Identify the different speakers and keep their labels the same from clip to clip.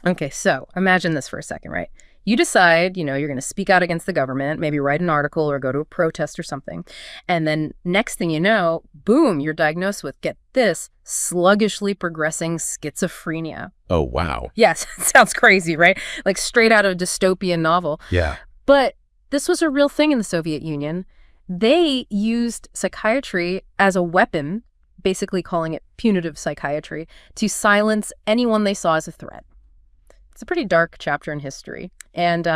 Speaker 1: Okay, so imagine this for a second, right? You decide, you're going to speak out against the government, maybe write an article or go to a protest or something. And then next thing you know, boom, you're diagnosed with, get this, sluggishly progressing schizophrenia.
Speaker 2: Oh, wow.
Speaker 1: Yes, sounds crazy, right? Like straight out of a dystopian novel.
Speaker 2: Yeah.
Speaker 1: But this was a real thing in the Soviet Union. They used psychiatry as a weapon, basically calling it punitive psychiatry, to silence anyone they saw as a threat. It's a pretty dark chapter in history. And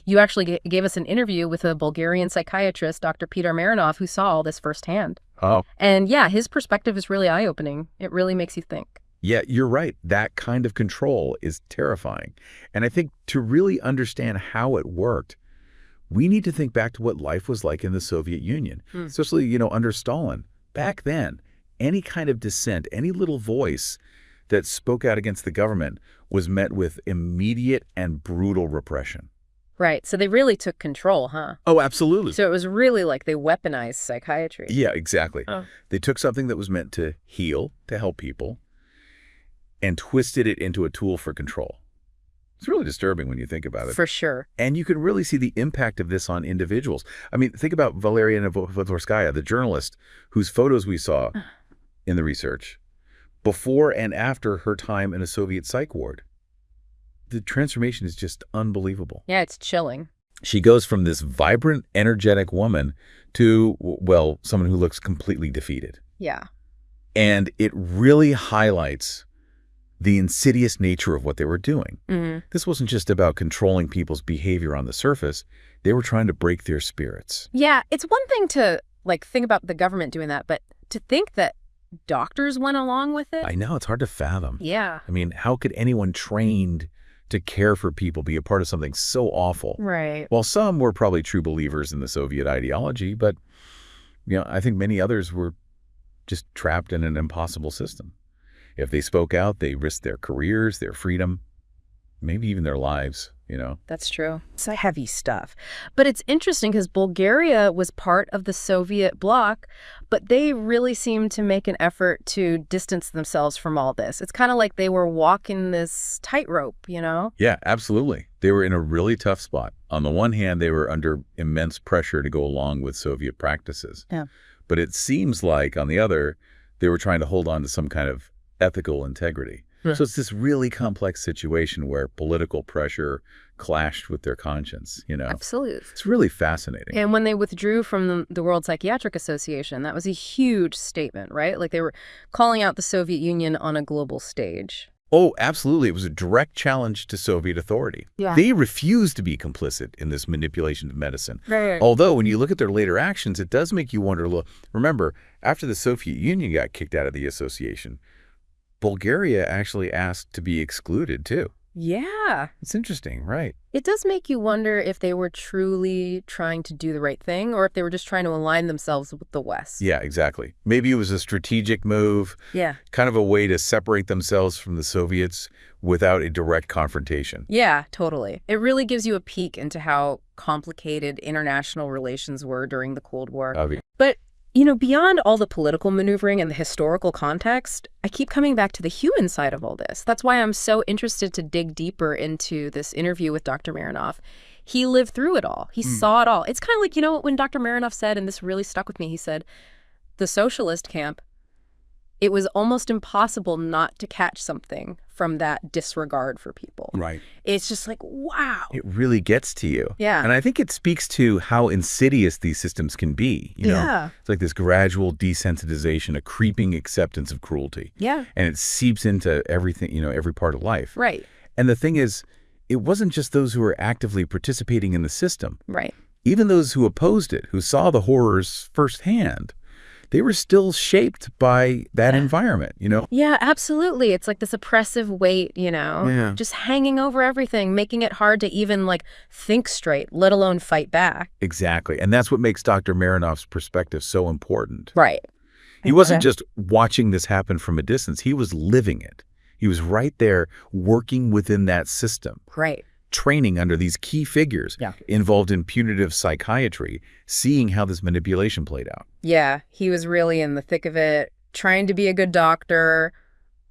Speaker 1: you actually gave us an interview with a Bulgarian psychiatrist, Dr. Petar Marinov, who saw all this firsthand.
Speaker 2: Oh.
Speaker 1: And yeah, his perspective is really eye-opening. It really makes you think.
Speaker 2: Yeah, you're right. That kind of control is terrifying. And I think to really understand how it worked, we need to think back to what life was like in the Soviet Union, especially, under Stalin. Back then, any kind of dissent, any little voice that spoke out against the government was met with immediate and brutal repression.
Speaker 1: Right. So they really took control, huh?
Speaker 2: Oh, absolutely.
Speaker 1: So it was really like they weaponized psychiatry.
Speaker 2: Yeah, exactly.
Speaker 1: Oh.
Speaker 2: They took something that was meant to heal, to help people, and twisted it into a tool for control. It's really disturbing when you think about it.
Speaker 1: For sure.
Speaker 2: And you can really see the impact of this on individuals. I mean, think about Valeria Novotorskaya, the journalist whose photos we saw in the research before and after her time in a Soviet psych ward. The transformation is just unbelievable.
Speaker 1: Yeah, it's chilling.
Speaker 2: She goes from this vibrant, energetic woman to, well, someone who looks completely defeated.
Speaker 1: Yeah.
Speaker 2: And it really highlights the insidious nature of what they were doing. This wasn't just about controlling people's behavior on the surface. They were trying to break their spirits.
Speaker 1: Yeah, it's one thing to think about the government doing that, but to think that doctors went along with it?
Speaker 2: I know, it's hard to fathom.
Speaker 1: Yeah.
Speaker 2: I mean, how could anyone trained to care for people be a part of something so awful?
Speaker 1: Right.
Speaker 2: Well, some were probably true believers in the Soviet ideology, but I think many others were just trapped in an impossible system. If they spoke out, they risked their careers, their freedom, maybe even their lives,
Speaker 1: That's true. It's heavy stuff. But it's interesting because Bulgaria was part of the Soviet bloc, but they really seemed to make an effort to distance themselves from all this. It's kind of like they were walking this tightrope,
Speaker 2: Yeah, absolutely. They were in a really tough spot. On the one hand, they were under immense pressure to go along with Soviet practices.
Speaker 1: Yeah.
Speaker 2: But it seems like, on the other, they were trying to hold on to some kind of ethical integrity.
Speaker 1: Yeah.
Speaker 2: So it's this really complex situation where political pressure clashed with their conscience,
Speaker 1: Absolutely.
Speaker 2: It's really fascinating.
Speaker 1: And when they withdrew from the World Psychiatric Association, that was a huge statement, right? Like they were calling out the Soviet Union on a global stage.
Speaker 2: Oh, absolutely. It was a direct challenge to Soviet authority.
Speaker 1: Yeah.
Speaker 2: They refused to be complicit in this manipulation of medicine.
Speaker 1: Right.
Speaker 2: Although, when you look at their later actions, it does make you wonder, look, remember, after the Soviet Union got kicked out of the association, Bulgaria actually asked to be excluded, too.
Speaker 1: Yeah.
Speaker 2: It's interesting, right?
Speaker 1: It does make you wonder if they were truly trying to do the right thing or if they were just trying to align themselves with the West.
Speaker 2: Yeah, exactly. Maybe it was a strategic move,
Speaker 1: Yeah.
Speaker 2: kind of a way to separate themselves from the Soviets without a direct confrontation.
Speaker 1: Yeah, totally. It really gives you a peek into how complicated international relations were during the Cold War. But beyond all the political maneuvering and the historical context, I keep coming back to the human side of all this. That's why I'm so interested to dig deeper into this interview with Dr. Marinov. He lived through it all. He saw it all. It's kind of like, when Dr. Marinov said, and this really stuck with me, he said, the socialist camp, it was almost impossible not to catch something from that disregard for people.
Speaker 2: Right.
Speaker 1: It's just like, wow.
Speaker 2: It really gets to you.
Speaker 1: Yeah.
Speaker 2: And I think it speaks to how insidious these systems can be.
Speaker 1: Yeah.
Speaker 2: It's like this gradual desensitization, a creeping acceptance of cruelty.
Speaker 1: Yeah.
Speaker 2: And it seeps into everything, every part of life.
Speaker 1: Right.
Speaker 2: And the thing is, it wasn't just those who were actively participating in the system.
Speaker 1: Right.
Speaker 2: Even those who opposed it, who saw the horrors firsthand, they were still shaped by that environment,
Speaker 1: Yeah, absolutely. It's like this oppressive weight,
Speaker 2: Yeah.
Speaker 1: just hanging over everything, making it hard to even think straight, let alone fight back.
Speaker 2: Exactly. And that's what makes Dr. Marinov's perspective so important.
Speaker 1: Right.
Speaker 2: He wasn't just watching this happen from a distance. He was living it. He was right there working within that system.
Speaker 1: Right.
Speaker 2: Training under these key figures involved in punitive psychiatry, seeing how this manipulation played out.
Speaker 1: Yeah, he was really in the thick of it, trying to be a good doctor,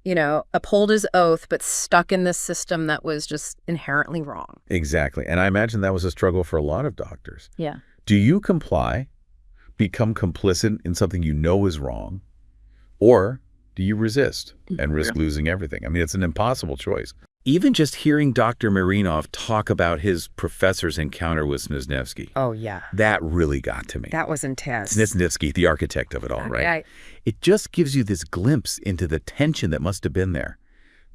Speaker 1: uphold his oath, but stuck in this system that was just inherently wrong.
Speaker 2: Exactly. And I imagine that was a struggle for a lot of doctors.
Speaker 1: Yeah.
Speaker 2: Do you comply, become complicit in something you know is wrong, or do you resist and risk losing everything? I mean, it's an impossible choice. Even just hearing Dr. Marinov talk about his professor's encounter with Snezhnevsky.
Speaker 1: Oh, yeah.
Speaker 2: That really got to me.
Speaker 1: That was intense.
Speaker 2: Snezhnevsky, the architect of it all, right? It just gives you this glimpse into the tension that must have been there.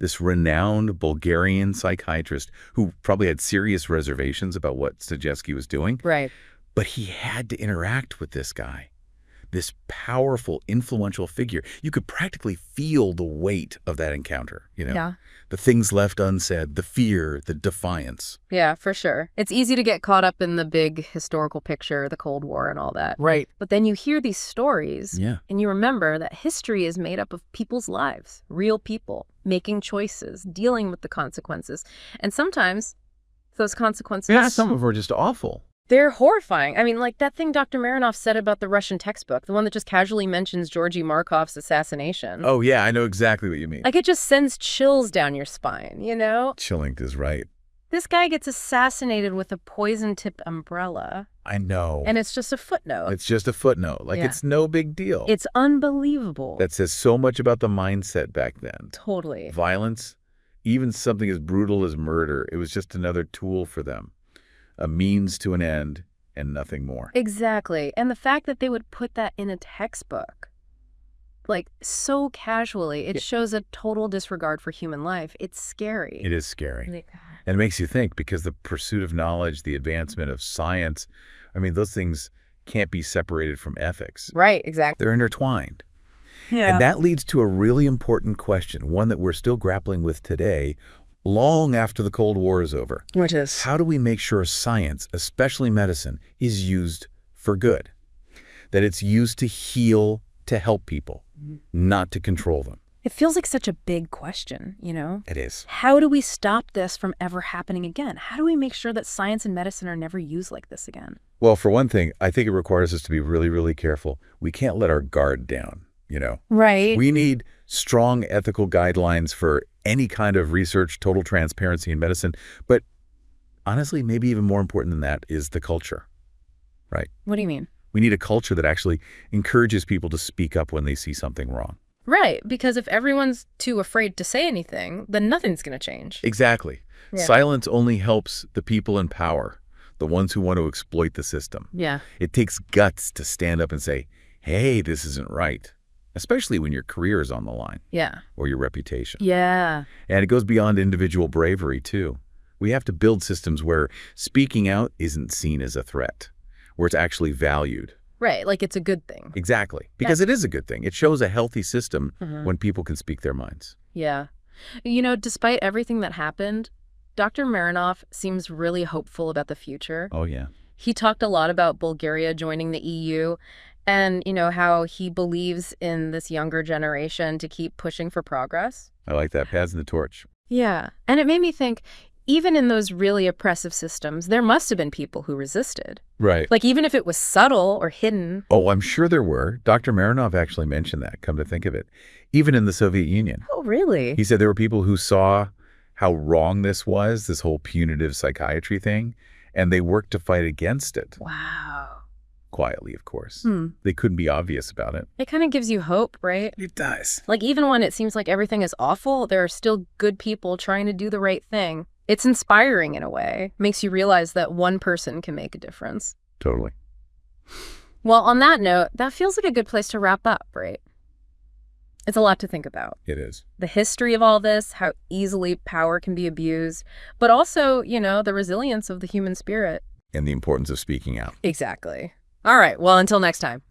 Speaker 2: This renowned Bulgarian psychiatrist who probably had serious reservations about what Snezhnevsky was doing.
Speaker 1: Right.
Speaker 2: But he had to interact with this guy. This powerful, influential figure. You could practically feel the weight of that encounter,
Speaker 1: Yeah.
Speaker 2: The things left unsaid, the fear, the defiance.
Speaker 1: Yeah, for sure. It's easy to get caught up in the big historical picture, the Cold War and all that.
Speaker 2: Right.
Speaker 1: But then you hear these stories, and you remember that history is made up of people's lives, real people, making choices, dealing with the consequences. And sometimes those consequences...
Speaker 2: Yeah, some of them are just awful.
Speaker 1: They're horrifying. I mean, like that thing Dr. Marinov said about the Russian textbook, the one that just casually mentions Georgy Markov's assassination.
Speaker 2: Oh, yeah, I know exactly what you mean.
Speaker 1: Like, it just sends chills down your spine,
Speaker 2: Chilling is right.
Speaker 1: This guy gets assassinated with a poison-tipped umbrella.
Speaker 2: I know.
Speaker 1: And it's just a footnote.
Speaker 2: It's just a footnote. Like, it's no big deal.
Speaker 1: It's unbelievable.
Speaker 2: That says so much about the mindset back then.
Speaker 1: Totally.
Speaker 2: Violence, even something as brutal as murder, it was just another tool for them. A means to an end and nothing more.
Speaker 1: Exactly. And the fact that they would put that in a textbook, like so casually, it shows a total disregard for human life. It's scary.
Speaker 2: It is scary. And it makes you think, because the pursuit of knowledge, the advancement of science, I mean, those things can't be separated from ethics.
Speaker 1: Right, exactly.
Speaker 2: They're intertwined.
Speaker 1: Yeah.
Speaker 2: And that leads to a really important question, one that we're still grappling with today, long after the Cold War is over.
Speaker 1: Which is?
Speaker 2: How do we make sure science, especially medicine, is used for good? That it's used to heal, to help people, not to control them.
Speaker 1: It feels like such a big question,
Speaker 2: It is.
Speaker 1: How do we stop this from ever happening again? How do we make sure that science and medicine are never used like this again?
Speaker 2: Well, for one thing, I think it requires us to be really, really careful. We can't let our guard down,
Speaker 1: Right.
Speaker 2: We need strong ethical guidelines for any kind of research, total transparency in medicine. But honestly, maybe even more important than that is the culture, right?
Speaker 1: What do you mean?
Speaker 2: We need a culture that actually encourages people to speak up when they see something wrong.
Speaker 1: Right, because if everyone's too afraid to say anything, then nothing's going to change.
Speaker 2: Exactly. Yeah. Silence only helps the people in power, the ones who want to exploit the system.
Speaker 1: Yeah.
Speaker 2: It takes guts to stand up and say, hey, this isn't right. Especially when your career is on the line.
Speaker 1: Yeah.
Speaker 2: Or your reputation.
Speaker 1: Yeah.
Speaker 2: And it goes beyond individual bravery, too. We have to build systems where speaking out isn't seen as a threat, where it's actually valued.
Speaker 1: Right, like it's a good thing.
Speaker 2: Exactly. Because it is a good thing. It shows a healthy system when people can speak their minds.
Speaker 1: Yeah. Despite everything that happened, Dr. Marinov seems really hopeful about the future.
Speaker 2: Oh, yeah.
Speaker 1: He talked a lot about Bulgaria joining the EU and, how he believes in this younger generation to keep pushing for progress.
Speaker 2: I like that. Passing the torch.
Speaker 1: Yeah. And it made me think, even in those really oppressive systems, there must have been people who resisted.
Speaker 2: Right.
Speaker 1: Like, even if it was subtle or hidden.
Speaker 2: Oh, I'm sure there were. Dr. Marinov actually mentioned that, come to think of it. Even in the Soviet Union.
Speaker 1: Oh, really?
Speaker 2: He said there were people who saw how wrong this was, this whole punitive psychiatry thing, and they worked to fight against it.
Speaker 1: Wow.
Speaker 2: Quietly, of course. They couldn't be obvious about it.
Speaker 1: It kind of gives you hope, right?
Speaker 2: It does.
Speaker 1: Like, even when it seems like everything is awful, there are still good people trying to do the right thing. It's inspiring in a way. Makes you realize that one person can make a difference.
Speaker 2: Totally.
Speaker 1: Well, on that note, that feels like a good place to wrap up, right? It's a lot to think about.
Speaker 2: It is.
Speaker 1: The history of all this, how easily power can be abused, but also, the resilience of the human spirit.
Speaker 2: And the importance of speaking out.
Speaker 1: Exactly. All right. Well, until next time.